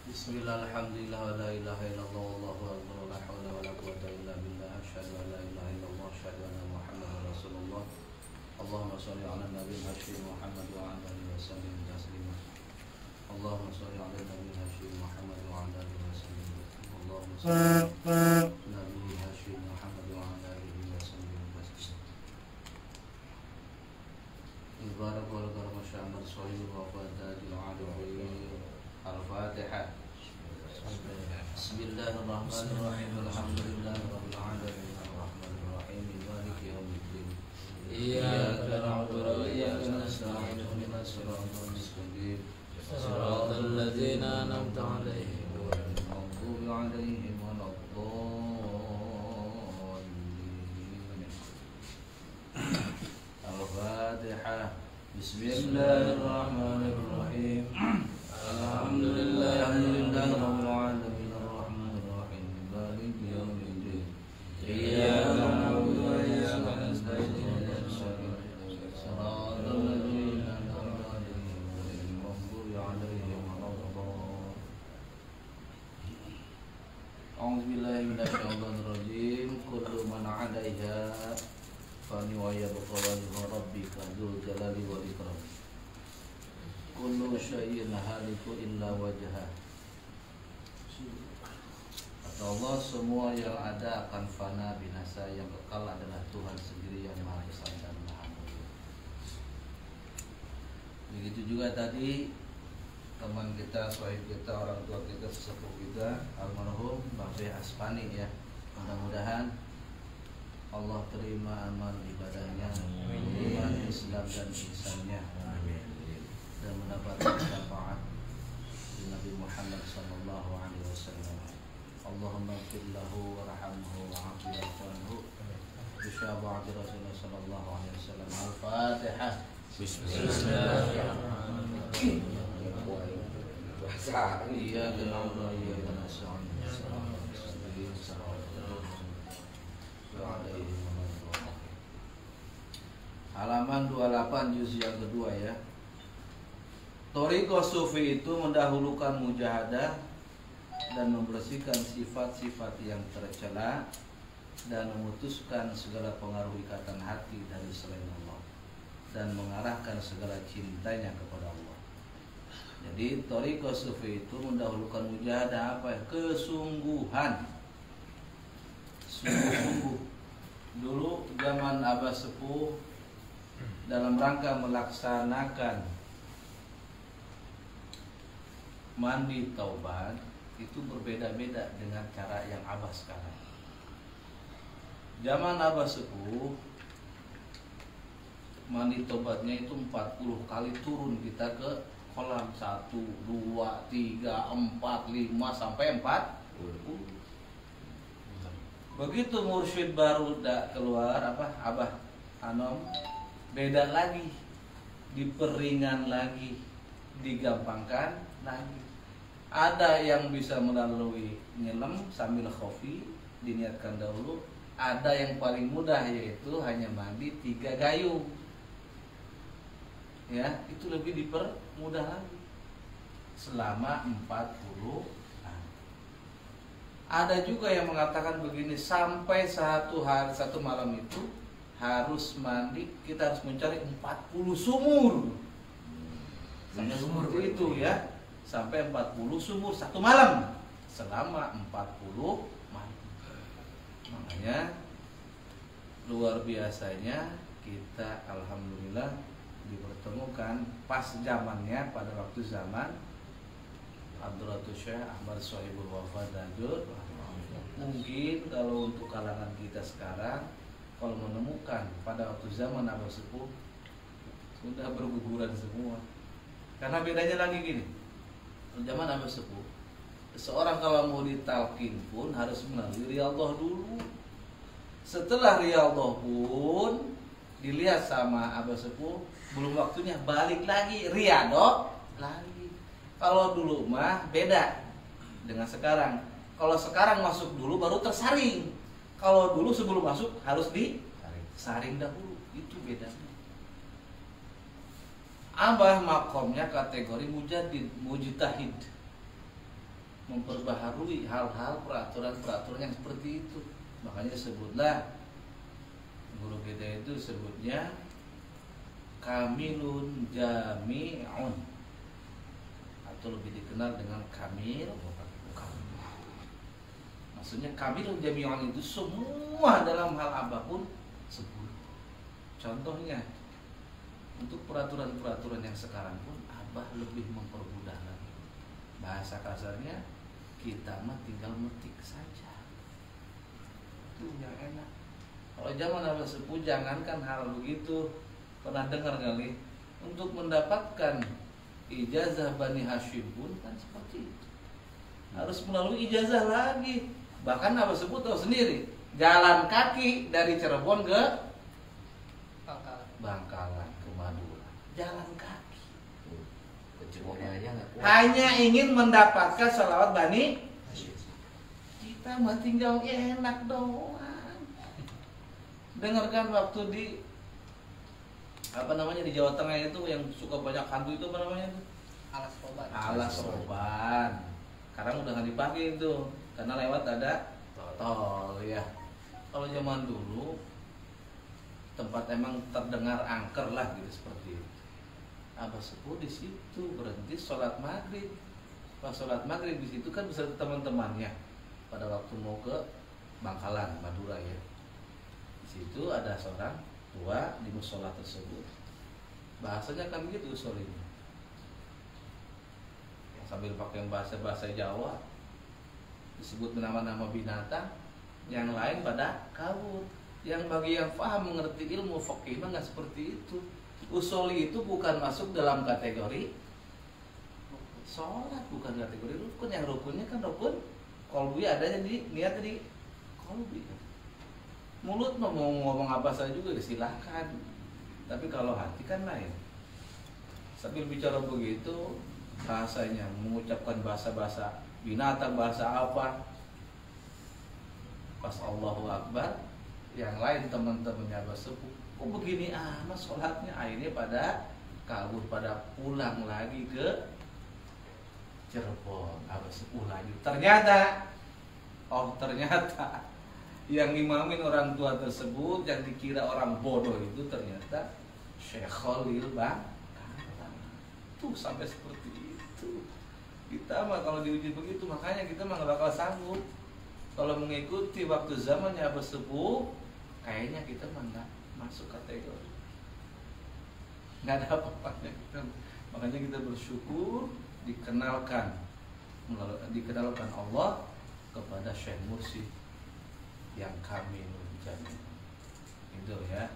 Bismillah, alhamdulillah, wa la ilaha illallah, wallahu akbar, wa la hawla wa la quwwata illa billah, asyhadu an la ilaha illallah, asyhadu anna Muhammadar Rasulullah. Allahumma shalli ala nabiyil hashim Muhammad wa ala alihi wa sallim taslima. Allahumma shalli ala nabiyil hashim Muhammad wa ala alihi wa sallim. Allahumma shalli ala nabiyil hashim Muhammad wa ala alihi wa sallim taslima. Ibarak wa karam syamar sahih wa fadadil alawi. Al-Fatihah. Bismillahirrahmanirrahim. Alhamdulillahirabbil alamin. Arrahmanirrahim. Maliki yaumiddin. Iyyaka na'budu wa iyyaka nasta'in. Ihdinas siratal mustaqim. Siratal ladzina an'amta 'alaihim ghairil maghdubi 'alaihim waladdallin. Al-Fatihah. Bismillahirrahmanirrahim. Alhamdulillahirabbil alamin arrahmanir rahim maliki yaumiddin iyyaka na'budu wa iyyaka nasta'in siratal ladzina an'amta 'alaihim ghairil maghdubi 'alaihim waladdallin. A'udzu billahi minasyaitonir rajim. Kullu man 'alaiha fan wa yabqa wajhu rabbika dzul jalali wal ikram. Kullu syai'in haliku illa wajhah. Kata Allah, semua yang ada akan fana binasa, yang kekal adalah Tuhan sendiri yang Maha Besar dan Maha Mulia. Begitu juga tadi teman kita, sahib kita, orang tua kita, sesepuh kita, almarhum Bang Syekh Aspani ya. Mudah-mudahan Allah terima amal ibadahnya, iman, Islam dan ihsannya. Dan mendapatkan syafaat dari Nabi Muhammad sallallahu alaihi wasallam. Allahumma ighfir lahu warhamhu wa'afi anhu bi syafaati Rasulullah sallallahu alaihi wasallam. Al-Fatihah. Bismillahirrahmanirrahim. Iyyaka na'budu wa iyyaka nasta'in. Halaman 28 juz yang kedua ya. Thariqah sufi itu mendahulukan mujahadah dan membersihkan sifat-sifat yang tercela dan memutuskan segala pengaruh ikatan hati dari selain Allah dan mengarahkan segala cintanya kepada Allah. Jadi thariqah sufi itu mendahulukan mujahadah apa ya? Kesungguhan. Sungguh-sungguh. Dulu zaman Abah Sepuh dalam rangka melaksanakan mandi taubat itu berbeda-beda dengan cara yang Abah sekarang. Zaman Abah Sepuh mandi taubatnya itu 40 kali turun kita ke kolam 1, 2, 3, 4, 5 sampai 40. Begitu mursyid baru keluar Abah Anom, beda lagi, diperingan lagi, digampangkan lagi. Ada yang bisa melalui nyelam sambil khofi, diniatkan dahulu. Ada yang paling mudah, yaitu hanya mandi 3 gayung. Ya, itu lebih dipermudah lagi. Selama 40 hari. Ada juga yang mengatakan begini, sampai 1 hari 1 malam itu harus mandi, kita harus mencari 40 sumur. Sampai seperti itu ya. Sampai 40 sumur 1 malam selama 40 malam. Makanya luar biasanya kita alhamdulillah dipertemukan pas zamannya, pada waktu zaman Abdurrahman Syekh Ahmad Sohibul Wafat Dajjal. Mungkin kalau untuk kalangan kita sekarang, kalau menemukan pada waktu zaman Abah Sepuh, sudah berguguran semua. Karena bedanya lagi gini, zaman Abah Sepuh, seorang kalau mau ditalkin pun harus melalui riyadhah dulu. Setelah riyadhah pun dilihat sama Abah Sepuh, belum waktunya, balik lagi riyadhah lagi. Kalau dulu mah beda dengan sekarang. Kalau sekarang masuk dulu baru tersaring. Kalau dulu sebelum masuk harus disaring dahulu. Itu bedanya. Abah makomnya kategori mujtahid, memperbaharui hal-hal peraturan-peraturan yang seperti itu. Makanya disebutlah guru kita itu sebutnya kamilun jami'un, atau lebih dikenal dengan kamil. Maksudnya kamilun jami'un itu semua dalam hal apapun sebut. Contohnya untuk peraturan-peraturan yang sekarang pun Abah lebih mempermudah lagi. Bahasa kasarnya kita mah tinggal metik saja. Itu yang enak. Kalau zaman Abah sepuh jangankan hal begitu, pernah dengar kali untuk mendapatkan ijazah Bani Hashim pun kan seperti itu. Harus melalui ijazah lagi. Bahkan Abah sebut tahu sendiri, jalan kaki dari Cirebon ke Bangkalan ke Madura. Jalan kaki. Hanya ingin mendapatkan sholawat Bani. Kita mah tinggal enak doang. Dengarkan waktu di di Jawa Tengah itu yang suka banyak hantu itu apa namanya itu? Alas Roban. Sekarang udah nggak dipakai itu karena lewat ada tol ya. Kalau zaman dulu tempat emang terdengar angker lah gitu seperti itu. Abah sepuh di situ berhenti sholat maghrib. Pas sholat maghrib di situ kan beserta teman-temannya pada waktu mau ke Bangkalan Madura ya. Di situ ada seorang tua di musola tersebut. Bahasanya kan gitu usulnya. Sambil pakai bahasa Jawa disebut nama-nama binatang, yang lain pada kabur. Yang bagi yang paham mengerti ilmu fikih mah nggak seperti itu. Usuli itu bukan masuk dalam kategori sholat, bukan kategori rukun. Yang rukunnya kan rukun kolbi, adanya di niat di kolbi. Mulut mau ngomong apa saja juga silahkan, tapi kalau hati kan lain. Sambil bicara begitu, bahasanya mengucapkan bahasa-bahasa binatang, bahasa apa, pas Allahu Akbar, yang lain teman-temannya Abah sepuh, kok begini amat sholatnya, akhirnya pada kabur, pada pulang lagi ke Cirebon. Abah sepuh lagi, ternyata yang imamin orang tua tersebut yang dikira orang bodoh itu ternyata Syekh Khalil Bang. Tuh sampai seperti itu. Kita mah kalau diuji begitu, makanya kita mah gak bakal sanggup. Kalau mengikuti waktu zamannya Abah sepuh, kayaknya kita mah gak masuk kategori. Gak ada apa-apanya. Makanya kita bersyukur dikenalkan Allah kepada Syekh Mursyid yang kami menjadi itu ya.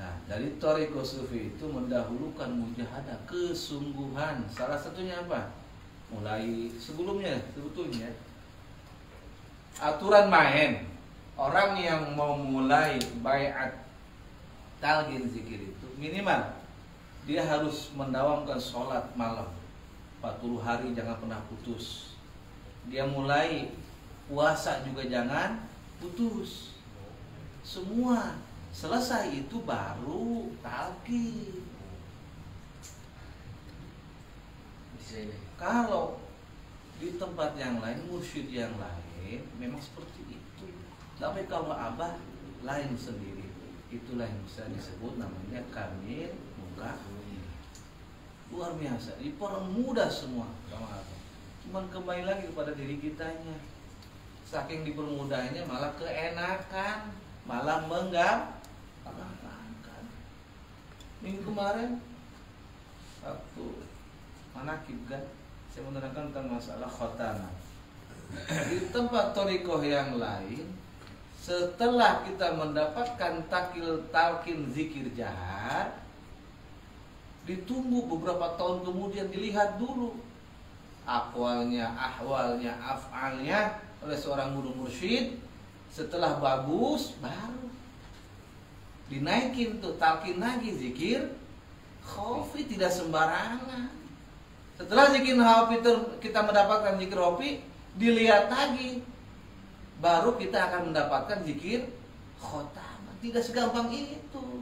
Nah, dari thariqah sufi itu mendahulukan mujahadah, kesungguhan. Salah satunya apa? Mulai sebelumnya sebetulnya aturan main. Orang yang mau mulai baiat talqin zikir itu minimal dia harus mendawamkan sholat malam 40 hari, jangan pernah putus. Dia mulai puasa juga jangan putus. Semua selesai itu baru talqin. Kalau di tempat yang lain, mursyid yang lain memang seperti itu. Tapi kalau Abah lain sendiri, itulah yang bisa disebut namanya kamil muka. Luar biasa, dipermudah semua sama Abah. Cuman kembali lagi kepada diri kitanya. Saking dipermudahnya malah keenakan, malah menggampangkan. Minggu kemarin waktu manakib kan, saya menerangkan tentang masalah khotamah. Di tempat thariqah yang lain, setelah kita mendapatkan talqin zikir jahar, ditunggu beberapa tahun kemudian dilihat dulu akwalnya, ahwalnya, af'alnya oleh seorang guru mursyid. Setelah bagus baru dinaikin tuh talqin lagi zikir khofi, tidak sembarangan. Setelah zikir khofi kita mendapatkan zikir khofi, dilihat lagi baru kita akan mendapatkan zikir khotamah. Tidak segampang itu.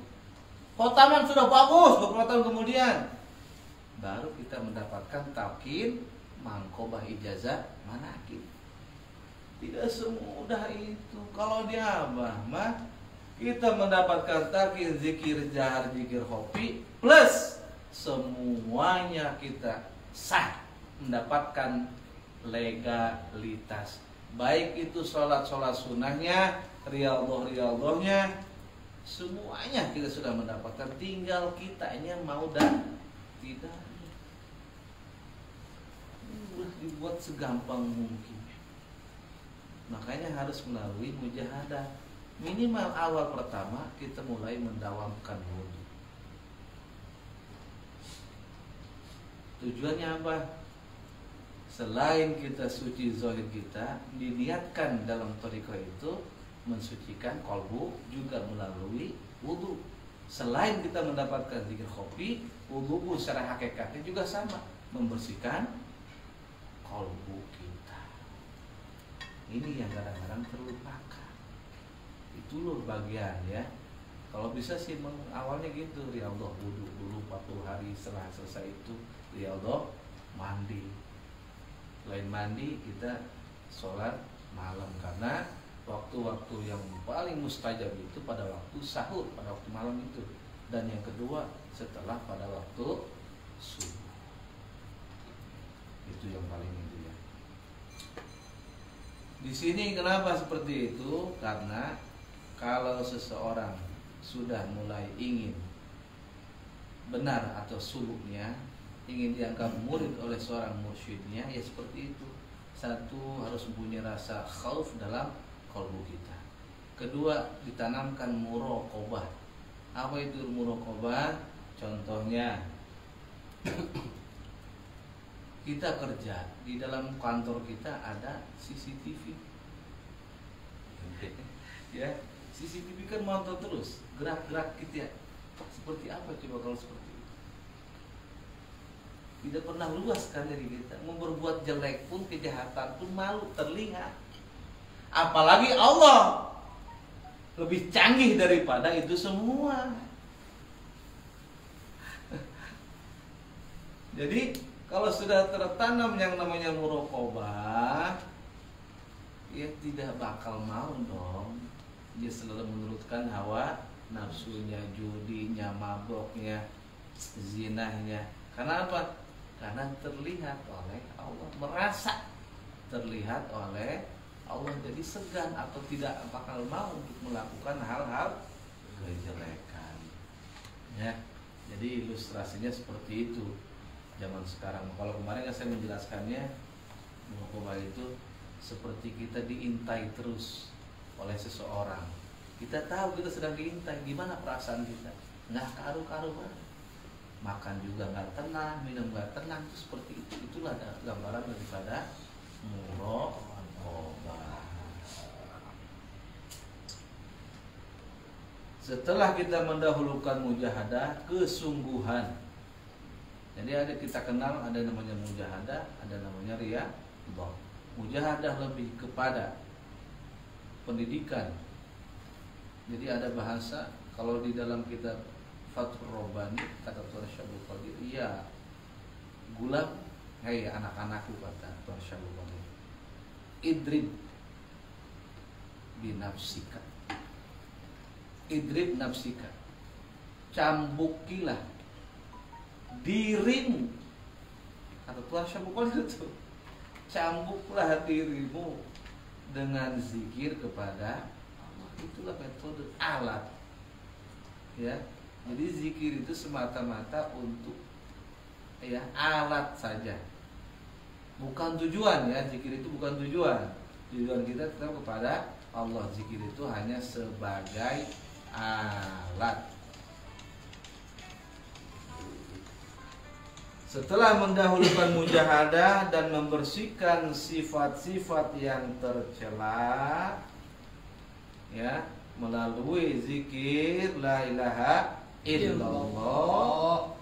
Khotaman sudah bagus beberapa tahun kemudian baru kita mendapatkan talqin mangkobah ijazah manakib. Tidak semudah itu. Kalau di Abah mah kita mendapatkan talqin zikir jahar, zikir khofi, plus semuanya kita sah mendapatkan legalitas. Baik itu sholat sunnahnya, riyadhah-riyadhahnya, semuanya kita sudah mendapatkan. Tinggal kitanya mau dan tidak. Udah dibuat segampang mungkin. Makanya harus melalui mujahadah. Minimal awal pertama kita mulai mendawamkan wudhu. Tujuannya apa? Selain kita suci zahir kita, diniatkan dalam thariqah itu mensucikan qalbu juga melalui wudhu. Selain kita mendapatkan zikir khofi, wudhu secara hakikatnya juga sama, membersihkan qalbu kita. Ini yang kadang-kadang terlupakan. Itu loh bagian ya. Kalau bisa sih awalnya gitu, riyadhah wudhu dulu 40 hari, setelah selesai itu riyadhah mandi. Selain mandi kita sholat malam, karena waktu-waktu yang paling mustajab itu pada waktu sahur, pada waktu malam itu. Dan yang kedua setelah pada waktu subuh. Itu yang paling itu ya. Di sini kenapa seperti itu? Karena kalau seseorang sudah mulai ingin benar atau suluknya, ingin dianggap murid oleh seorang mursyidnya, ya seperti itu. Satu, harus mempunyai rasa khauf dalam qalbu kita. Kedua, ditanamkan muraqabah. Apa itu muraqabah? Contohnya kita kerja, di dalam kantor kita ada CCTV. Ya, CCTV kan monitor terus gerak-gerak kita. Seperti apa coba kalau seperti itu? Tidak pernah luas kan dari kita. Mau berbuat jelek pun, kejahatan pun malu terlihat. Apalagi Allah lebih canggih daripada itu semua. Jadi kalau sudah tertanam yang namanya muraqabah, ya tidak bakal mau dong dia selalu menurutkan hawa nafsunya, judinya, maboknya, zinahnya. Karena apa? Karena terlihat oleh Allah, merasa terlihat oleh Allah, jadi segan atau tidak bakal mau untuk melakukan hal-hal kejelekan. Ya, jadi ilustrasinya seperti itu. Zaman sekarang, kalau kemarin saya menjelaskannya, muraqabah itu seperti kita diintai terus oleh seseorang. Kita tahu kita sedang diintai, gimana perasaan kita? Nggak karu-karuan. Makan juga nggak tenang, minum nggak tenang, itu seperti itu. Itulah gambaran daripada muraqabah. Setelah kita mendahulukan mujahadah, kesungguhan. Jadi ada kita kenal, ada namanya mujahadah, ada namanya riyadhah. Mujahadah lebih kepada pendidikan. Jadi ada bahasa, kalau di dalam kitab Fathur Rabbani kata Tuan Syabul Qadir, ya gulam, hei anak-anakku, kata Tuan Syabul Qadir, idrib binafsika, idrib nafsika, cambukilah dirimu, kata Tuan Syabul Qadir itu, cambuklah dirimu dengan zikir kepada Allah. Itulah metode alat, ya. Jadi zikir itu semata-mata untuk ya alat saja, bukan tujuan ya. Zikir itu bukan tujuan. Tujuan kita tetap kepada Allah. Zikir itu hanya sebagai alat. Setelah mendahulukan mujahadah dan membersihkan sifat-sifat yang tercela, ya, melalui zikir la ilaha illallah,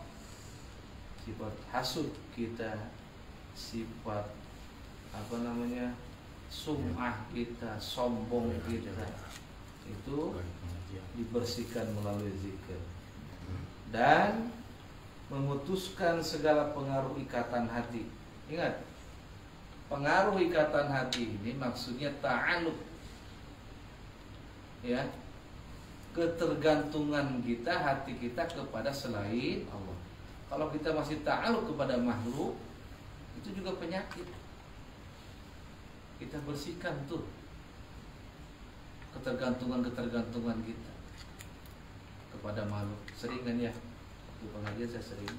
sifat hasud kita, sifat apa namanya, sum'ah kita, sombong kita, itu dibersihkan melalui zikir. Dan memutuskan segala pengaruh ikatan hati. Ingat, pengaruh ikatan hati ini maksudnya ta'alluq, ya, ketergantungan kita, hati kita kepada selain Allah. Kalau kita masih ta'alluq kepada makhluk, itu juga penyakit. Kita bersihkan tuh ketergantungan kita kepada makhluk. Sering kan ya, di pengajian saya sering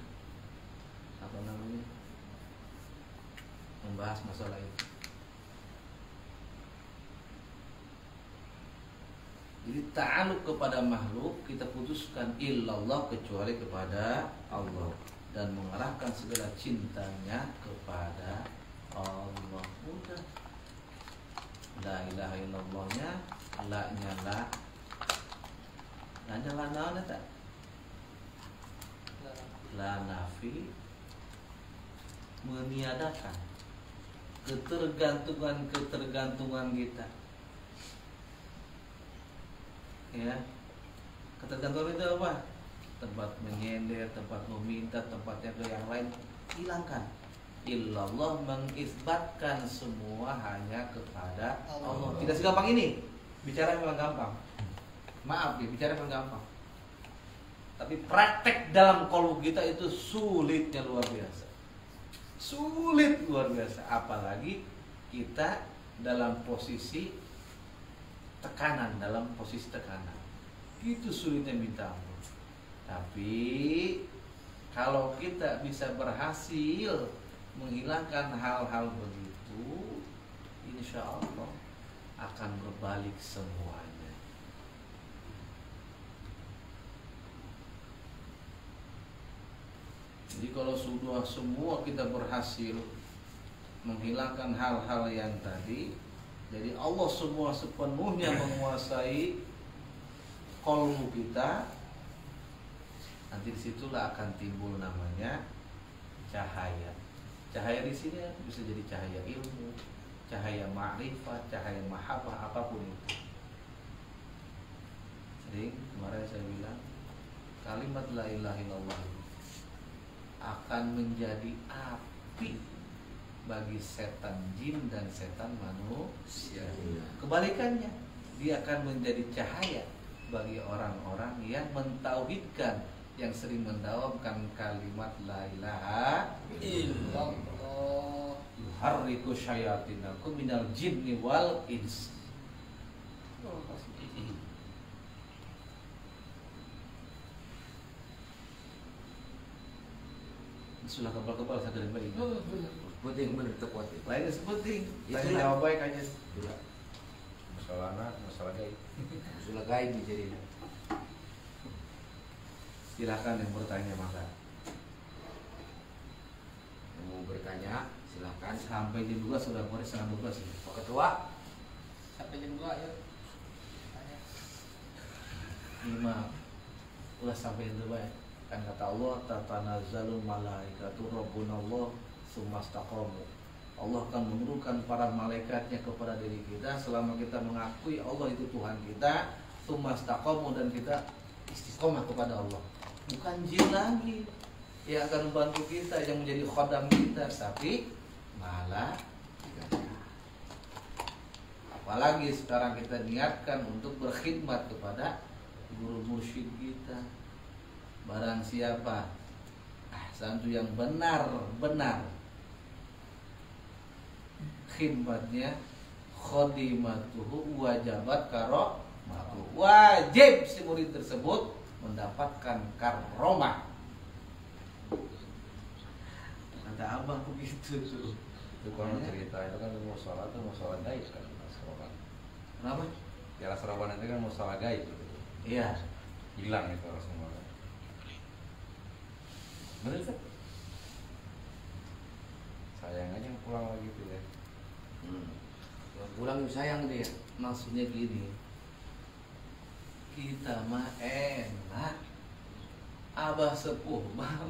membahas masalah itu. Jadi ta'alluq kepada makhluk kita putuskan illallah, kecuali kepada Allah, dan mengarahkan segala cintanya kepada Allah. Udah, la ilaha illallahnya, la-nya la, la-nya la naon eta? La nafi, meniadakan ketergantungan kita. Ya, ketergantungan itu apa? Tempat menyender, tempat meminta, tempatnya ke yang lain, hilangkan. Illallah, mengisbatkan semua hanya kepada Allah. Tidak segampang ini. Bicara memang gampang. Maaf ya, bicara memang gampang. Tapi praktek dalam kolbu kita itu sulitnya luar biasa. Sulit luar biasa. Apalagi kita dalam posisi tekanan, itu sulitnya minta ampun. Tapi kalau kita bisa berhasil menghilangkan hal-hal begitu, insya Allah akan berbalik semuanya. Jadi kalau sudah semua kita berhasil menghilangkan hal-hal yang tadi, jadi Allah semua sepenuhnya menguasai kolbu kita, nanti disitulah akan timbul namanya cahaya. Cahaya di sini bisa jadi cahaya ilmu, cahaya ma'rifat, cahaya mahabbah, apapun itu. Jadi kemarin saya bilang kalimat la ilaha illallah akan menjadi api bagi setan jin dan setan manusia. Kebalikannya, dia akan menjadi cahaya bagi orang-orang yang mentauhidkan, yang sering mendawamkan kalimat la ilaha illallah. Yuharriku syayatinakum minal jinni wal ins. Sudah kebal-kebal saya dari bayi. Penting bener tepat. Lainnya sepenting. Tanya jawab baik aja. Masalah gaib. Masalah gaib jadi. Silakan yang bertanya maka. Yang mau bertanya silakan. Sampai jam 2 sudah mulai setengah 12 ya. Pak Ketua. Sampai jam 2 ya. Tanya. 5 ulah sampai jam 2 ya. Kan kata Allah, tatanazzalu malaikatu rabbunallah tsumastaqamu. Allah akan menurunkan para malaikatnya kepada diri kita selama kita mengakui Allah itu Tuhan kita, tsumastaqamu, dan kita istiqomah kepada Allah. Bukan jin lagi yang akan membantu kita, yang menjadi khodam kita, tapi malaikat. Apalagi sekarang kita niatkan untuk berkhidmat kepada guru mursyid kita. Barang siapa ahsantu yang benar-benar khidmatnya, khadimatuhu wajabat karomatu, wajib si murid tersebut mendapatkan karomah. Kata abang begitu tuh. Itu kalau cerita itu kan masalah gaib kan, masalah. Kenapa? Ya serawan itu kan masalah gaib gitu. Iya. Hilang itu semua. Bener kan? Sayang aja yang pulang lagi tuh ya. Pulang sayang dia. Maksudnya gini, kita mah enak. Abah sepuh mah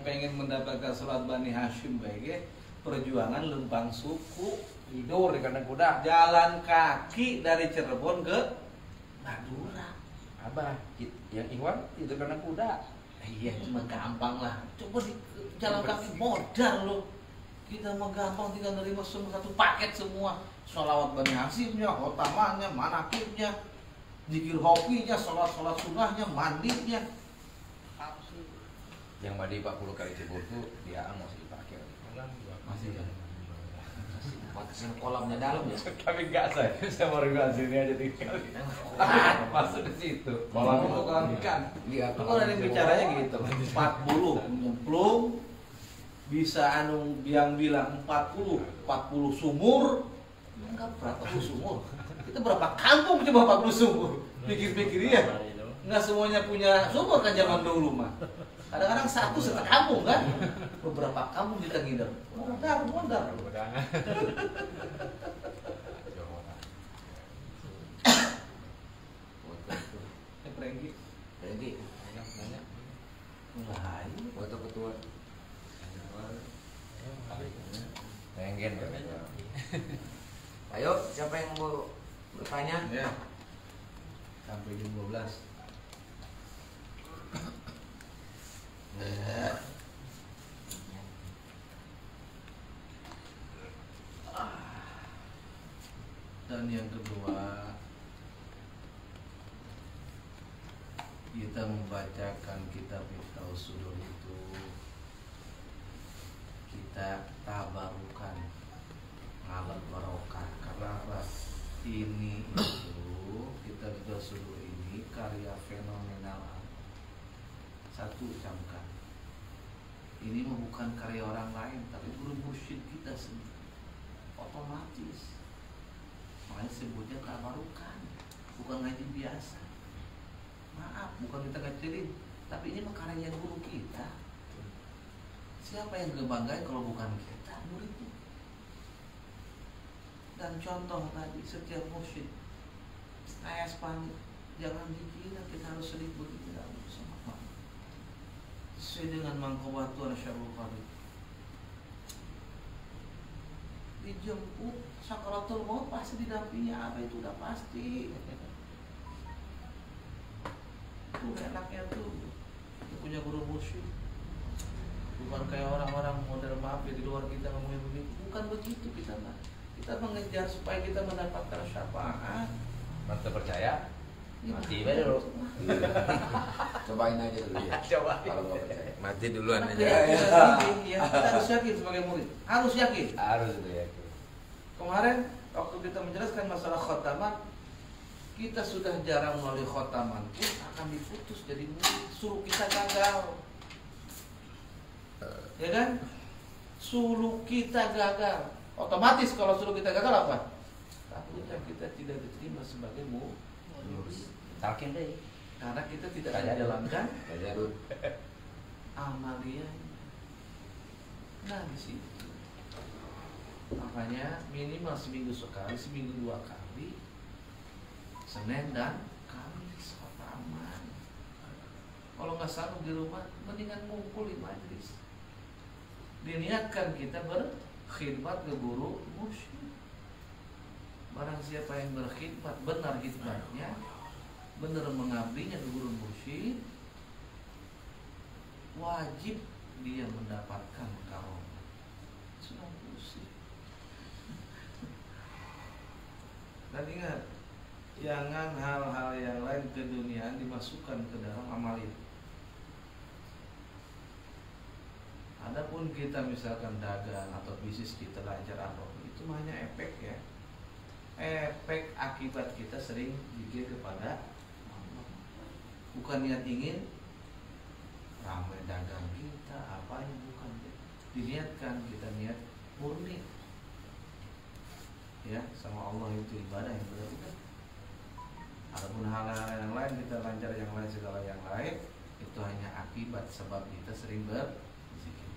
pengen mendapatkan surat Bani Hashim baik, perjuangan lempang suku, Tidur di kandang kuda. jalan kaki dari Cirebon ke Madura. Abah, yang Iwan tidur kandang kuda. Iya cuma gampang lah. Coba di jalan kaki modal loh. Kita mah gampang tinggal nerima semua satu paket semua. Sholawat Bani Hasimnya, khotamannya, manakibnya, zikir hokinya, sholat sunnahnya, mandinya. Yang mandi 40 kali cebur tuh dia masih dipakai. Masih ya. Batasan kolamnya dalam ya. Tapi enggak saya mau review sini aja tinggal. Masuk di situ. Kolam itu kolam ikan. Iya. Itu kan ada yang bicaranya gitu. 40 nyemplung bisa yang bilang 40 sumur. Enggak berapa 40 sumur. Kita berapa kampung coba 40 sumur. Pikir-pikir ya. Enggak semuanya punya sumur kan zaman dulu mah. Kadang-kadang satu kampung kan. Beberapa kampung kita ngider. Modal. Prengki. Banyak. Mulai. Foto ketua. Pengen. Ayo, siapa yang mau bertanya? Ya. Sampai jam 12. Dan yang kedua, kita membacakan kitab Miftahus Sudur itu kita tabarukan ngalat barokah. Karena apa? Ini itu kitab Miftahus Sudur ini karya fenomenal. Satu camkan. Ini bukan karya orang lain, tapi guru mursyid kita sendiri. Otomatis. Makanya sebutnya tabarukan, bukan ngaji biasa. Maaf, bukan kita ngecilin, tapi ini mah karya guru kita. Siapa yang ngebanggain kalau bukan kita, muridnya? Dan contoh tadi, setiap mursyid ayas pamit, jangan dikira kita harus sedih begini, harus sama banget. Sesuai dengan mangkobatu Syarul Qarib. Dijemput sakaratul maut pasti didampingi apa itu udah pasti. Itu enaknya tuh kita punya guru mursyid. Bukan kayak orang-orang model maaf ya di luar kita ngomongin begitu. Bukan begitu kita mah. Kita mengejar supaya kita mendapatkan syafaat. Mantap percaya? Ya, Mati aja dulu. Cobain aja dulu ya. Coba. Kalau nggak percaya. Mati duluan Karena aja. ya, kita harus yakin sebagai murid. Harus yakin. Harus itu ya. Kemarin waktu kita menjelaskan masalah khotaman, kita sudah jarang melalui khotaman pun akan diputus jadi murid. Suruh kita gagal, ya kan? Suruh kita gagal, otomatis kalau suruh kita gagal apa? Takutnya kita tidak diterima sebagai murid. Talkin deh. Karena kita tidak Kayak menjalankan Tajarud. amaliyahnya. Nah di situ. Makanya minimal seminggu sekali, seminggu 2 kali, Senin dan Kamis khotaman. Kalau nggak sanggup di rumah, mendingan ngumpul di majlis. Diniatkan kita berkhidmat ke guru mursyid. Barang siapa yang berkhidmat, benar khidmatnya, benar mengabdinya ke guru mursyid, wajib dia mendapatkan karomah. Sudah pusing. Dan ingat, jangan hal-hal yang lain keduniaan dimasukkan ke dalam amal itu. Adapun kita misalkan dagang atau bisnis kita lancar apapun, itu hanya efek ya. Efek akibat kita sering zikir kepada Allah. Bukan niat ingin ramai dagang kita, apanya bukan. Diniatkan kita niat murni. Ya, sama Allah itu ibadah yang benar-benar. Adapun hal-hal yang lain kita lancar yang lain segala yang lain itu hanya akibat sebab kita sering berzikir.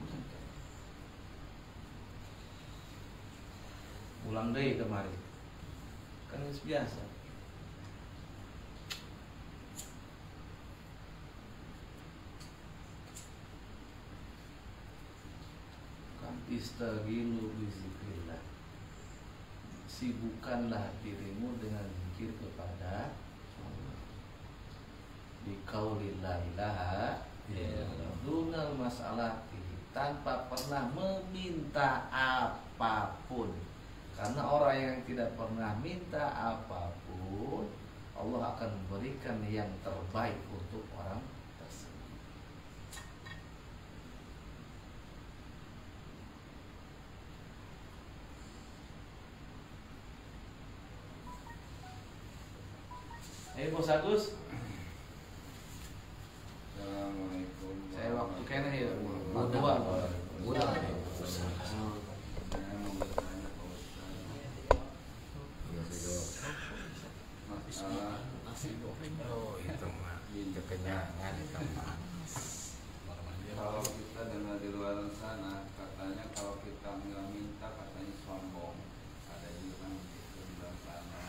Ulang deh kemarin. Kan biasa. Kan istaghilu bizikrillah. Sibukkanlah dirimu dengan zikir kepada Allah. Biqaulil la ilaha Dunal masalah tanpa pernah meminta apapun. Karena orang yang tidak pernah minta apapun, Allah akan memberikan yang terbaik untuk orang tersebut. Bos Agus, Assalamualaikum. saya waktu kena ya, berdua. Udah. Saya mau bertanya Pak Ustaz. Masalah Oh, itu mah kekenyangan itu mah. kalau kita dengar di luar sana katanya kalau kita nggak minta katanya sombong. Ada juga kan gitu di luar sana.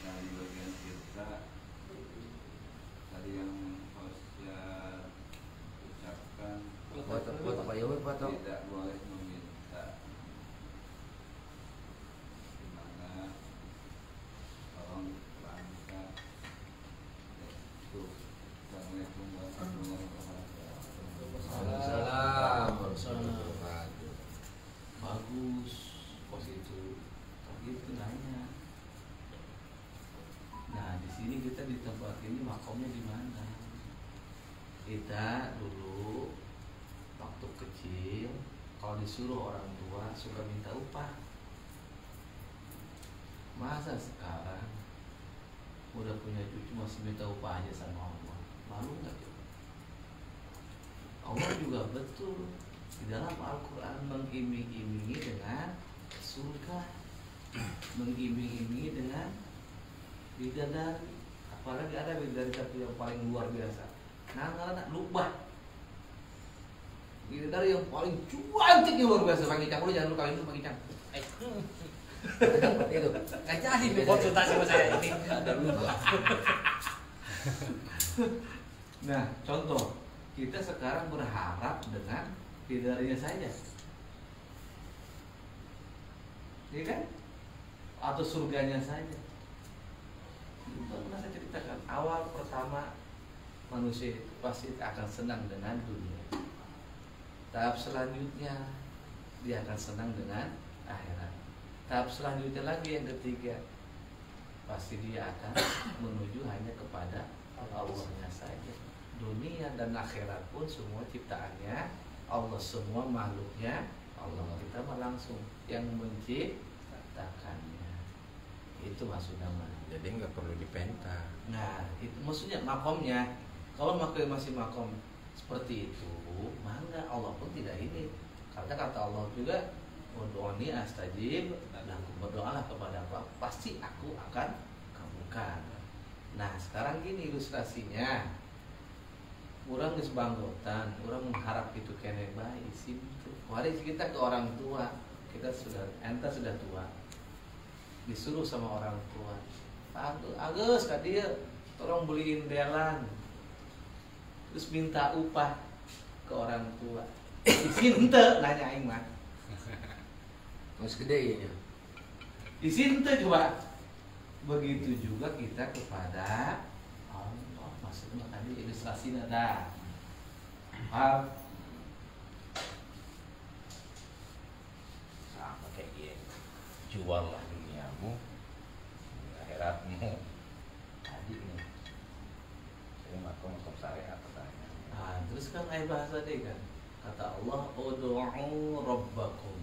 Dan di bagian kita tadi yang Ustaz ucapkan Foto Pak Yowi foto. tidak boleh meminta. Dimana tolong bangsa itu. Assalamualaikum warahmatullahi wabarakatuh. Salam. Bagus, positif. Gitu nanya. Nah, di sini kita di tempat ini makomnya di mana? Kita dulu waktu kecil kalau disuruh orang tua suka minta upah. Masa sekarang udah punya cucu masih minta upah aja sama Allah? Malu nggak coba? Allah juga betul di dalam Al-Quran mengiming-imingi dengan surga, mengiming-imingi dengan bidadari. Apalagi ada bidadari satu yang paling luar biasa. Nah, lubah. Bidadari yang paling cantik yang luar biasa. Bang Icang, lu jangan lu kawin tuh Bang Icang. Dapat itu. Nggak jadi nih konsultasi sama saya ini. Ada lubah. Nah, contoh kita sekarang berharap dengan bidadarinya saja, iya kan? Atau surganya saja. Itu pernah saya ceritakan. Awal pertama manusia itu pasti akan senang dengan dunia. Tahap selanjutnya dia akan senang dengan akhirat. Tahap selanjutnya lagi yang ketiga, pasti dia akan menuju hanya kepada Allahnya saja. Dunia dan akhirat pun semua ciptaannya Allah, semua makhluknya Allah. Kita mah langsung yang menciptakannya. Itu maksudnya mah. Jadi nggak perlu dipenta. Nah, itu maksudnya makomnya. Kalau masih makom seperti itu, mangga, Allah pun tidak ini. Karena kata Allah juga, "Ud'uni astajib," dan berdoalah kepada apa? Pasti aku akan kabulkan. Nah, sekarang gini ilustrasinya. Orang geus banggotan, orang mengharap itu kene bae simple. Mari kita ke orang tua, kita enta sudah tua. Disuruh sama orang tua, Agus ka dieu, tolong beliin delan. Terus minta upah ke orang tua. Isin teu nanya aing mah. Mas gede ya. Isin teu coba. Begitu juga kita kepada Allah. Maksudnya tadi ilustrasinya dah. Paham? Sama kayak gini. Juallah duniamu, akhiratmu. Tadi nih. Saya makom syariat katanya. Nah, terus kan ayat bahasa deh kan. Kata Allah, "Ud'u rabbakum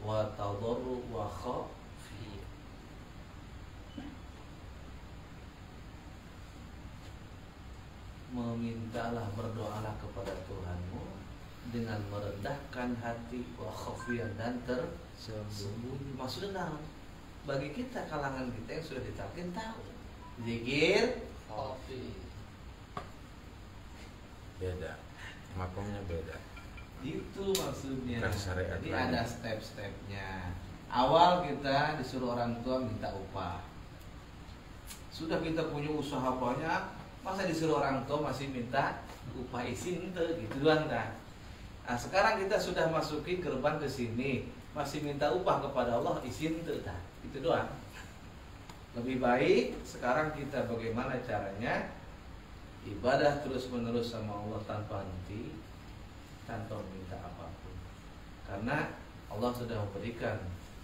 wa tadarru wa khafi." Memintalah, berdoalah kepada Tuhanmu dengan merendahkan hati, wa khafiyan, dan tersembunyi. Maksudnya bagi kita kalangan kita yang sudah ditalkin tahu zikir khafi. Beda. Makomnya beda. Itu maksudnya. Bukan syariat Jadi lain. ada step-stepnya. Awal kita disuruh orang tua minta upah. Sudah kita punya usaha banyak, masa disuruh orang tua masih minta upah isin ente gitu doang dah. Nah, sekarang kita sudah masuki gerbang ke sini, masih minta upah kepada Allah isin ente dah. Itu doang. Lebih baik sekarang kita bagaimana caranya ibadah terus-menerus sama Allah tanpa henti, tanpa meminta apapun. Karena Allah sudah memberikan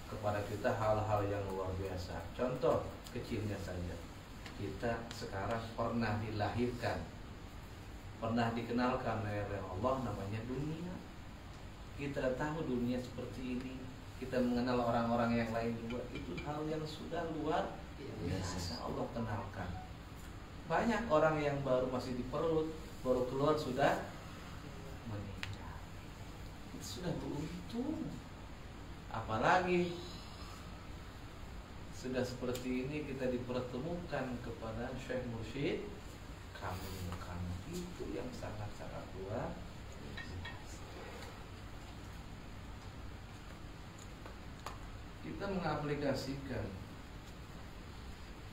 kepada kita hal-hal yang luar biasa. Contoh kecilnya saja, kita sekarang pernah dilahirkan, pernah dikenalkan oleh Allah namanya dunia. Kita tahu dunia seperti ini, kita mengenal orang-orang yang lain juga. Itu hal yang sudah luar biasa Allah kenalkan. Banyak orang yang baru masih di perut, baru keluar sudah meninggal. Itu sudah beruntung. Apalagi sudah seperti ini kita dipertemukan kepada Syekh Mursyid kami itu yang sangat-sangat luar biasa. Kita mengaplikasikan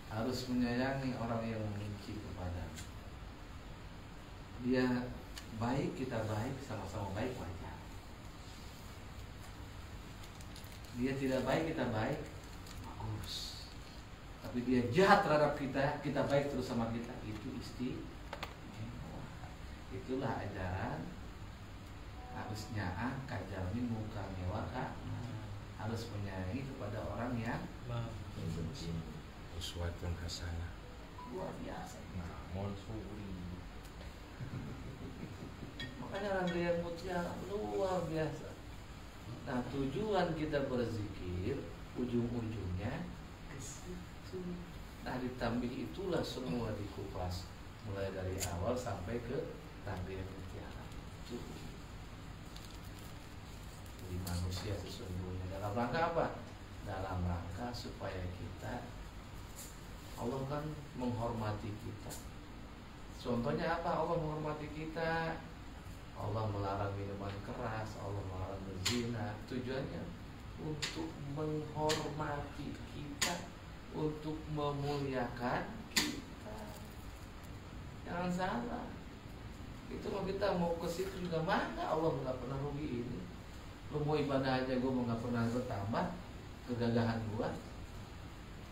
harus menyayangi orang yang membenci kepada dia. Baik, kita baik, sama-sama baik, wajar. Dia tidak baik, kita baik, bagus. Tapi dia jahat terhadap kita, kita baik terus sama kita, itu istimewa. Itulah ajaran harusnya kajarmin muka mewah, harus menyayangi kepada orang yang membenci. Uswatun hasanah. Luar biasa. Monsuri. Makanya rangkaian mutiara luar biasa. Nah, tujuan kita berzikir ujung-ujungnya ke situ. Nah, di tambih itulah semua dikupas mulai dari awal sampai ke tambih mutiara. Itu. Jadi manusia sesungguhnya dalam rangka apa? Dalam rangka supaya kita, Allah kan menghormati kita. Contohnya apa Allah menghormati kita? Allah melarang minuman keras, Allah melarang berzina. Tujuannya untuk menghormati kita, untuk memuliakan kita. Jangan salah. Itu kalau kita mau ke situ juga mana Allah nggak pernah rugi ini. Lu mau ibadah aja gue nggak pernah bertambah kegagahan gue.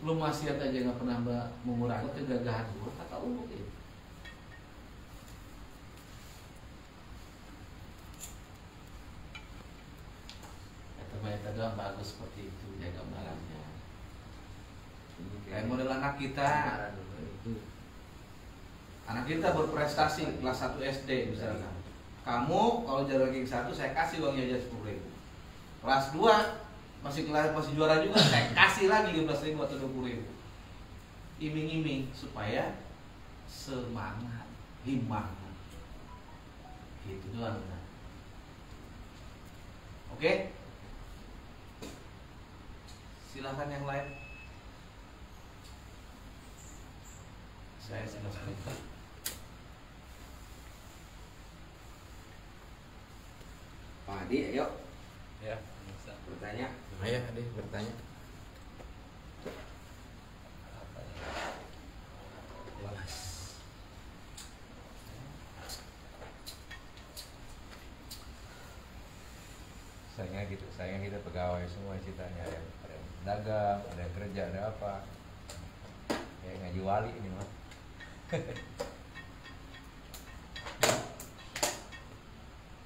Lu maksiat aja nggak pernah mengurangi kegagahan gue. Kata Allah gitu. Eta doang bagus seperti itu, jaga barangnya. Kayak model anak kita. Anak kita berprestasi kelas 1 SD misalnya. Kamu kalau jalan ranking 1 saya kasih uang jajan 10.000. Kelas 2 masih juara juga, saya kasih lagi 15.000 atau 20.000. Iming-iming supaya semangat, himmah. Gitu doang. Oke? Silahkan yang lain. Saya sudah selesai. Pak Adi, ayo Ya. bertanya. Ayo, Ade, bertanya. Sayangnya gitu, sayangnya kita pegawai semua ceritanya, ada yang dagang, ada yang kerja, ada apa. Kayak ngaji wali ini mah.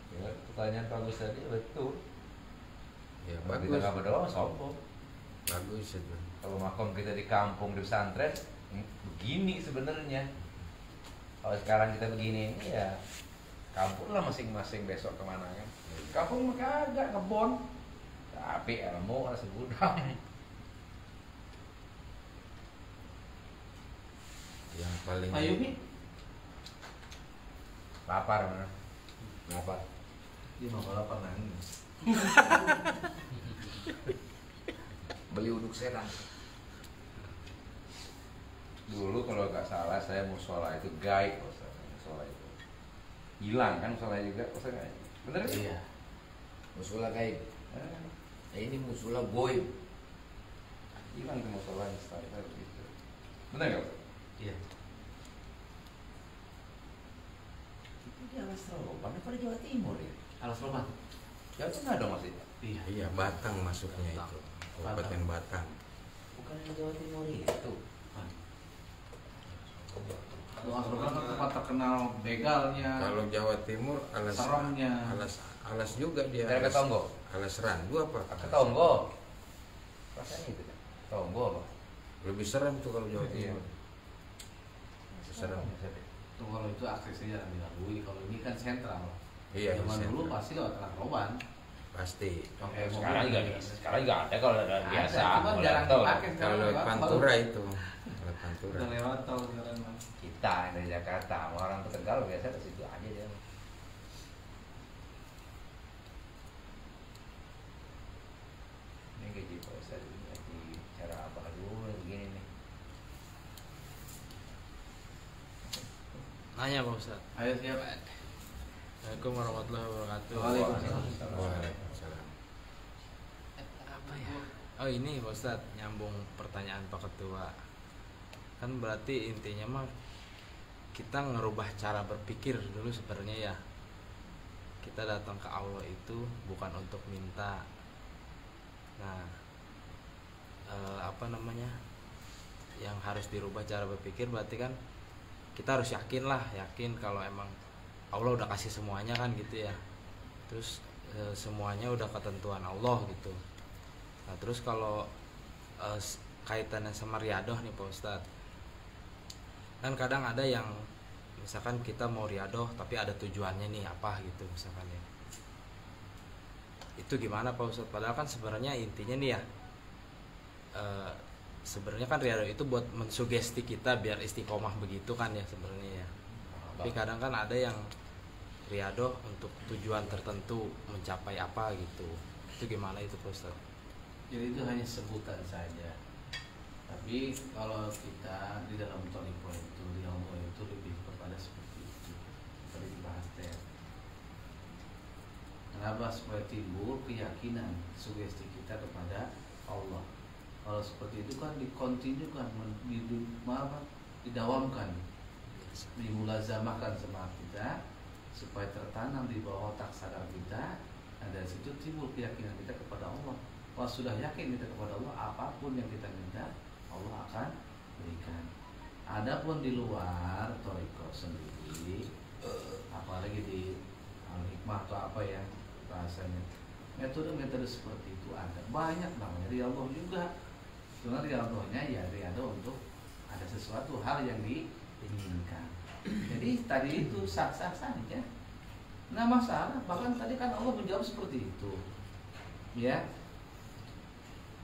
Ya, pertanyaan bagus tadi betul. Ya, Kalau kita bagus. nggak berdoa sombong. Bagus itu. Kalau makom kita di kampung di pesantren begini sebenarnya. Kalau sekarang kita begini ini ya kampung lah masing-masing besok kemana kan. Kampung mah kagak kebon. Tapi ilmu harus segudang. Yang paling Pak Yumi, Lapar mana? apa? dia mau lapar nangis. Beli uduk serang. Dulu kalau nggak salah saya musola itu gaib, musola itu hilang kan musola juga, musola bener kan? Iya. Musula gaib. Eh, Ini musula goib. hilang ke musola setelah itu, bener nggak? Iya. Itu di Alas Roban, apa di Jawa Timur ya? Alas Roman. Jawa Tengah dong masih. Iya. Iya, Batang masuknya itu. Kabupaten Batang. Bukan di Jawa Timur itu. Kalau Asroban kan tempat terkenal begalnya, Kalau Jawa Timur alas seremnya. alas juga dia. Daerah Ketongo. Alas Randu apa? Ketongo. Rasanya itu kan. Ketongo apa? Lebih serem tuh kalau Jawa Iya. Timur. Serem. Tuh kalau itu aksesnya jangan dilalui. Kalau ini kan sentral. Iya, Zaman sentral. dulu pasti lewat Asroban. Pasti. Pakai Sekarang juga mobil. sekarang juga ada kalau ada biasa. Ada, cuman kalau jarang tol. dipakai. Kalau lewat Pantura itu. Lewat Pantura. Udah lewat tol sekarang mah. Kita yang dari Jakarta, sama orang Tegal biasa ke situ aja dia. Ini gaji Pak Ustaz, gaji cara apa dulu begini nih. Nanya Pak Ustaz. Ayo siap. Assalamualaikum warahmatullahi wabarakatuh. Waalaikumsalam. Waalaikumsalam. Apa ya? Oh ini Pak Ustaz, nyambung pertanyaan Pak Ketua. Kan berarti intinya mah kita ngerubah cara berpikir dulu sebenarnya ya. Kita datang ke Allah itu bukan untuk minta. Nah, apa namanya? Yang harus dirubah cara berpikir berarti kan kita harus yakin kalau emang Allah udah kasih semuanya kan gitu ya. Terus semuanya udah ketentuan Allah gitu. Nah, terus kalau kaitannya sama riadoh nih Pak Ustadz, kan kadang ada yang misalkan kita mau riadoh tapi ada tujuannya nih apa gitu misalkan ya, itu gimana Pak Ustadz? Padahal kan sebenarnya intinya nih ya, sebenarnya kan riadoh itu buat mensugesti kita biar istiqomah begitu kan ya sebenarnya ya. Tapi kadang kan ada yang riadoh untuk tujuan tertentu mencapai apa gitu, itu gimana itu Pak Ustadz? Jadi itu hanya sebutan saja. Tapi kalau kita di dalam thariqah itu, di Allah itu lebih kepada seperti itu. Tadi dibahas teh. Kenapa? Supaya timbul keyakinan, sugesti kita kepada Allah. Kalau seperti itu kan dikontinukan, didawamkan, dimulazamahkan sama kita supaya tertanam di bawah otak sadar kita. Nah, dari situ timbul keyakinan kita kepada Allah. Kalau sudah yakin kita kepada Allah, apapun yang kita minta Allah akan berikan. Adapun di luar thariqah sendiri, apalagi di al-hikmah atau apa ya bahasanya, metode-metode seperti itu ada banyak namanya riyadhah juga. Cuma riyadhahnya ya riyadhah untuk ada sesuatu hal yang diinginkan. Jadi tadi itu sah-sah saja. Nah masalah, bahkan tadi kan Allah menjawab seperti itu. Ya,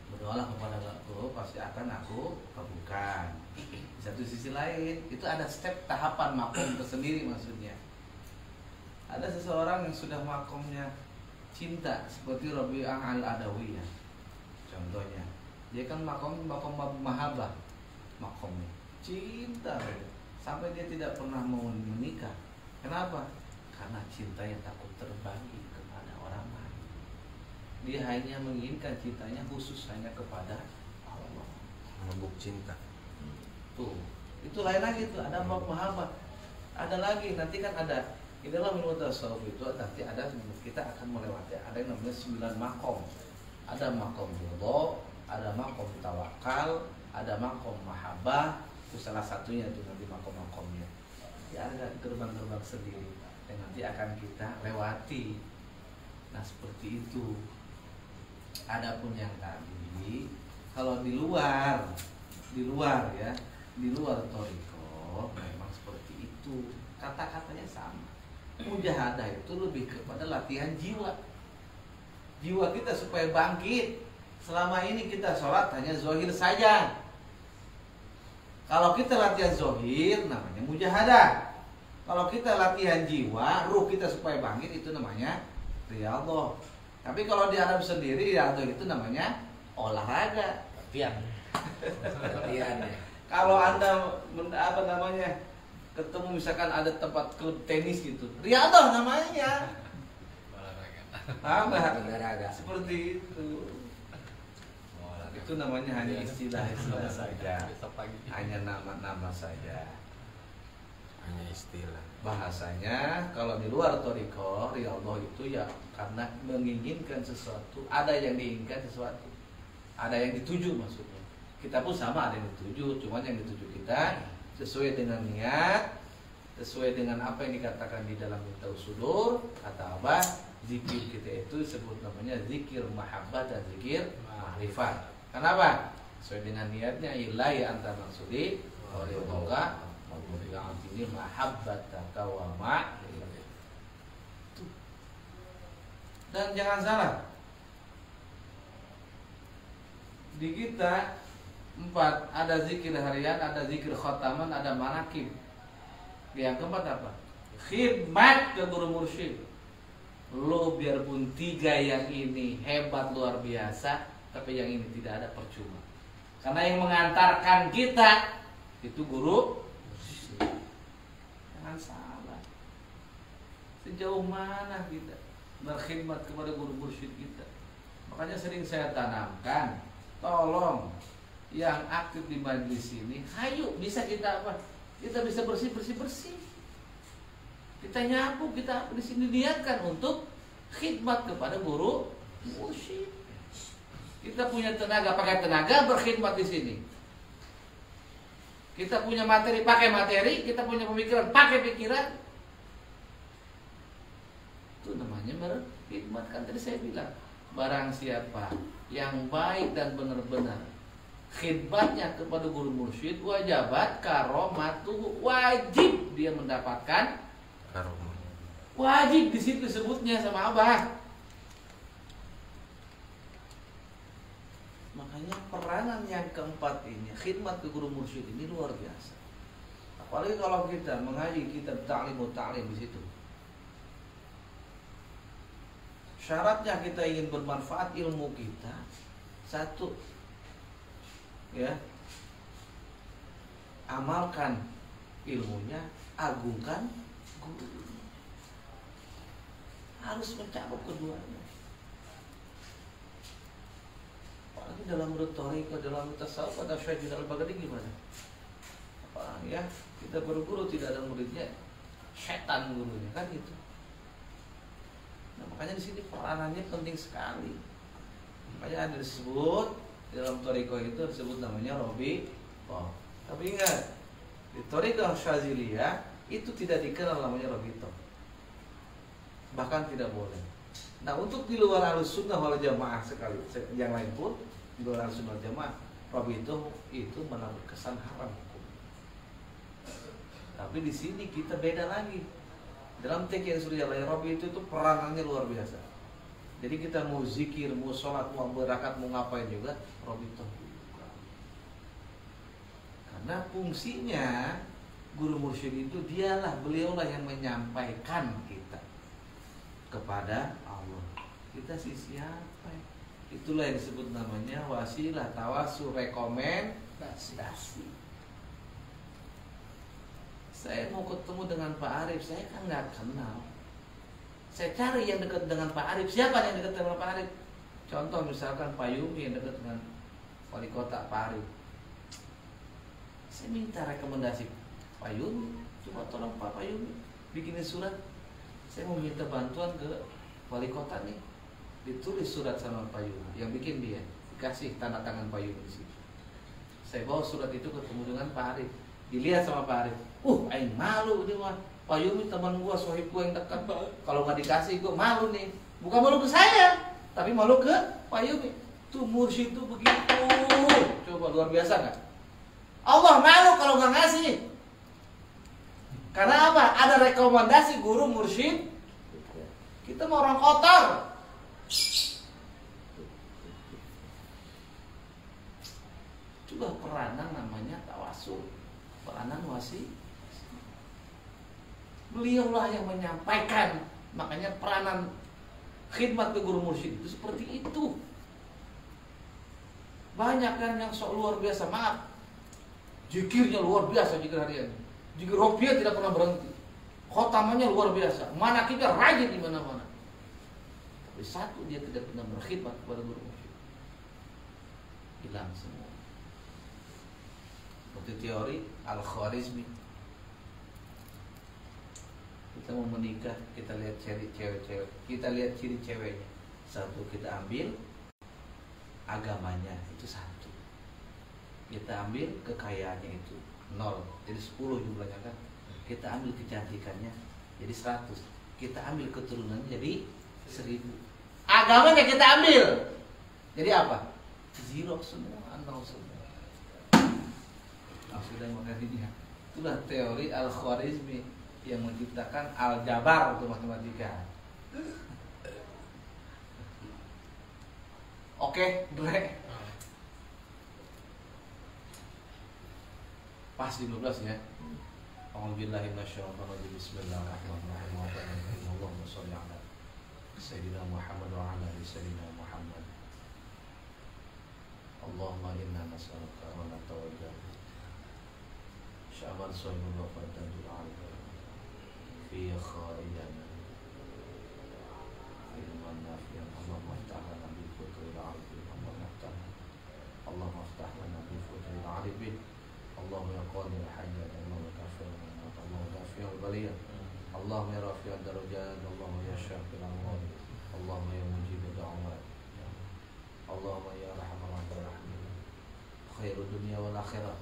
berdoalah kepada aku, pasti akan aku kabulkan. Di satu sisi lain, itu ada step tahapan makom tersendiri maksudnya. Ada seseorang yang sudah makomnya cinta seperti Rabi'ah al-Adawiyah. Contohnya, dia kan makom mahabbah, makomnya cinta sampai dia tidak pernah mau menikah. Kenapa? Karena cintanya takut terbagi kepada orang lain. Dia hanya menginginkan cintanya khusus hanya kepada Allah. Mabuk cinta. Tuh, itu lain lagi tuh, ada bab mahabbah. Ada lagi, nanti kan ada di dalam ilmu tasawuf itu nanti ada, kita akan melewati ada yang namanya 9 makom. Ada makom ridha, ada makom tawakal, ada makom mahabbah. Itu salah satunya tuh nanti makom-makomnya. Ya ada gerbang-gerbang sendiri yang nanti akan kita lewati. Nah seperti itu. Adapun yang tadi, kalau di luar ya, di luar thariqah memang seperti itu. Kata-katanya sama. Mujahadah itu lebih kepada latihan jiwa. Jiwa kita supaya bangkit. Selama ini kita sholat hanya zahir saja. Kalau kita latihan zahir namanya mujahadah. Kalau kita latihan jiwa, ruh kita supaya bangkit itu namanya riyadhah. Tapi kalau di Arab sendiri riyadhah itu namanya olahraga. Latihan. Latihan. Kalau Anda apa namanya? Ketemu misalkan ada tempat klub tenis gitu. Riyadhah namanya. Olahraga. Seperti itu. Itu namanya hanya istilah-istilah saja. Hanya nama-nama saja. Hanya istilah. Bahasanya kalau di luar thariqah riyadhah itu ya karena menginginkan sesuatu, ada yang diinginkan sesuatu, ada yang dituju maksudnya. Kita pun sama ada yang dituju, cuma yang dituju kita sesuai dengan niat, sesuai dengan apa yang dikatakan di dalam Miftahus Sudur. Kata Abah, zikir kita itu disebut namanya zikir mahabbah dan zikir ma'rifat. Kenapa? Sesuai dengan niatnya, ilahi anta maksudi wa ridhoka ini mahabbataka wa ma'rifat. Dan jangan salah, di kita 4 ada zikir harian, ada zikir khotaman, ada manakib. Yang keempat apa? Khidmat ke guru mursyid. Lo biarpun 3 yang ini hebat luar biasa, tapi yang ini tidak ada, percuma. Karena yang mengantarkan kita itu guru mursyid. Jangan salah. Sejauh mana kita berkhidmat kepada guru mursyid kita? Makanya sering saya tanamkan, tolong yang aktif di majelis ini, hayu bisa kita apa? Kita bisa bersih. Kita nyapu, kita di sini niatkan untuk khidmat kepada guru mursyid. Kita punya tenaga, pakai tenaga berkhidmat di sini. Kita punya materi, pakai materi. Kita punya pemikiran, pakai pikiran. Itu namanya berkhidmat. Kan tadi saya bilang, barang siapa yang baik dan benar-benar khidmatnya kepada guru mursyid, wajabat karomatuhu, wajib dia mendapatkan Karomah. wajib. Di situ disebutnya sama Abah. Makanya peranan yang keempat ini, khidmat ke guru mursyid ini luar biasa. Apalagi kalau kita mengaji kitab ta'lim di situ. Syaratnya kita ingin bermanfaat ilmu kita, satu, ya, amalkan ilmunya, agungkan guru. Harus mencakup keduanya. Apalagi dalam retorika, dalam tasawuf, ada Syekh Al-Baghdadi gimana? Apa ya? Kita berguru tidak ada muridnya, setan gurunya, kan gitu. Nah, makanya di sini peranannya penting sekali. Makanya ada disebut dalam Thariqah itu disebut namanya Robi. Oh, tapi ingat, di Thariqah Syaziliyah itu tidak dikenal namanya Robito. Bahkan tidak boleh. Nah, untuk di luar Ahlussunnah wal Jamaah sekali, yang lain pun di luar Ahlussunnah wal Jamaah, Robito itu malah berkesan haram. Tapi di sini kita beda lagi. Dalam Taqiyya Surya Robi itu peranannya luar biasa. Jadi kita mau zikir, mau sholat, mau berakat, mau ngapain juga Robito. Karena fungsinya guru mursyid itu beliaulah yang menyampaikan kita kepada Allah. Kita siapa? Itulah yang disebut namanya wasilah, tawasul, rekomendasi. Saya mau ketemu dengan Pak Arif, saya kan nggak kenal. Saya cari yang dekat dengan Pak Arif. Siapa yang dekat dengan Pak Arif? Contoh misalkan Pak Yumi yang dekat dengan wali kota Pak Arif. Saya minta rekomendasi Pak Yumi, coba tolong Pak Yumi bikinin surat. Saya mau minta bantuan ke wali kota nih. Ditulis surat sama Pak Yumi, yang bikin dia, dikasih tanda tangan Pak Yumi di situ. Saya bawa surat itu ketemu dengan Pak Arif. Dilihat sama Pak Arif. Aing malu ini mah. Pak Yumi teman gua, sohib gua yang dekat. Kalau nggak dikasih gua malu nih. Bukan malu ke saya, tapi malu ke Pak Yumi. Tuh mursyid tuh begitu. Coba luar biasa nggak? Allah malu kalau nggak ngasih. Karena apa? Ada rekomendasi guru mursyid. Kita mau orang kotor. Juga peranan namanya tawasul. Peranan wasi. Beliaulah yang menyampaikan. Makanya peranan khidmat ke guru mursyid itu seperti itu. Banyak kan yang sok luar biasa. Maaf, zikirnya luar biasa, zikir harian. Zikir rupiah tidak pernah berhenti. Khotamannya luar biasa. Manakibnya rajin di mana-mana. Tapi satu, dia tidak pernah berkhidmat kepada guru mursyid. Hilang semua. Seperti teori Al-Khwarizmi. Kita mau menikah, kita lihat ciri cewek-cewek, kita lihat ciri ceweknya. Satu, kita ambil agamanya, itu satu. Kita ambil kekayaannya, itu 0, jadi 10 jumlahnya kan. Kita ambil kecantikannya jadi 100, kita ambil keturunannya jadi 1000. Agamanya kita ambil jadi apa? 0 semua, 0 semua. Nah, sudah makanya itulah teori Al-Khwarizmi yang menciptakan aljabar untuk matematika. Oke, Dre. Pas di 12 ya. A'udzubillahi minasyaitonir rajim. Bismillahirrahmanirrahim. Allahumma shalli ala sayyidina Muhammad wa ala ali sayyidina Muhammad. Allahumma inna nas'aluka wa natawajjah. Sya'ban shaybun wa fadadul alqa. Fi kharijana. Ilman nafi'an. Allahumma aftah lana bil futuhil arifin. Allahumma aftah lana bil futuhil arifin. Allahumma ya qadir al-hajjat. Allahumma kafir al-mat. Allahumma dafi' al-baliyah. Allahumma ya rafi' al-darajat. Allahumma ya syafi' al-amwad. Allahumma ya mujib al-da'awat. Allahumma ya rahman rahim. Khairud dunya wal akhirah.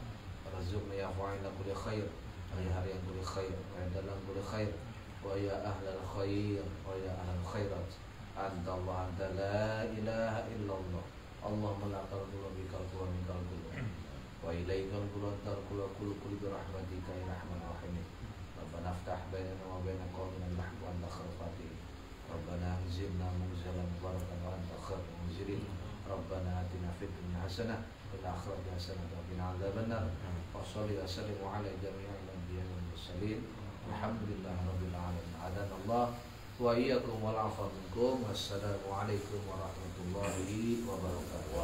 Warzuqna ya fa'ila kulli khair. Wa ya hariyan kulli khair. Wa ya dalam kulli khair. Wa ya ahlal khair. Wa ya ahlal khairat. Anta Allah, anta la ilaha illallah. Allahumma la qalbu bikal qulwa minkal qulwa. Wa ilaikal qulwa antal qulwa kullu bi rahmatika ya rahman rahim. Rabbana aftah bainana wa baina qaumina al-lahb wa anta khairul fatihin. Rabbana anzilna munzalan mubarakan wa anta khairul munzilin. Rabbana atina fid dunya hasanah wa fil akhirati hasanah wa qina adzabannar. Wa shalli wa sallim ala jami'il anbiya'i wal mursalin. Alhamdulillahi rabbil alamin. Adanallah wa iyyakum wal 'afwa minkum. Wassalamu alaikum warahmatullahi wabarakatuh.